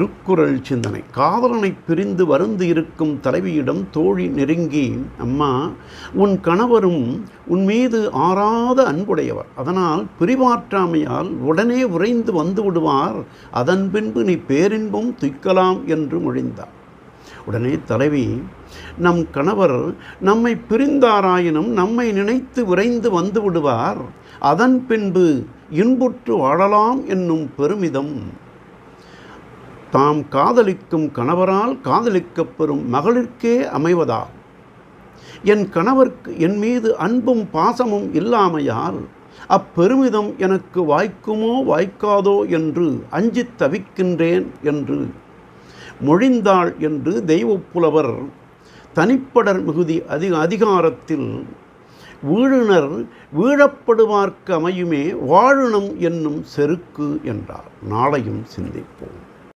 திருக்குறள் சிந்தனை. காதலனை பிரிந்து வருந்து இருக்கும் தலைவியிடம் தோழி நெருங்கி, அம்மா, உன் கணவரும் உன் மீது ஆறாத அன்புடையவர். அதனால் பிரிவாற்றாமையால் உடனே உறைந்து வந்து விடுவார். அதன் பின்பு நீ பேரின்பம் துய்க்கலாம் என்று மொழிந்தார். உடனே தலைவி, நம் கணவர் நம்மை பிரிந்தாராயினும் நம்மை நினைத்து விரைந்து வந்து விடுவார். அதன் பின்பு இன்புற்று வாழலாம் என்னும் பெருமிதம் தாம் காதலிக்கும் கணவரால் காதலிக்கப்பெறும் மகளிர்க்கே அமைவதால் என் கணவர்க்கு என் மீது அன்பும் பாசமும் இல்லாமையால் அப்பெருமிதம் எனக்கு வாய்க்குமோ வாய்க்காதோ என்று அஞ்சித் தவிக்கின்றேன் என்று மொழிந்தாள் என்று தெய்வப்புலவர் தனிப்படர் மிகுதி அதிகாரத்தில் வீழுனர் வீழப்படுவார்க்கு அமையுமே வாழுணம் என்னும் செருக்கு என்றார். நாளையும் சிந்திப்போம்.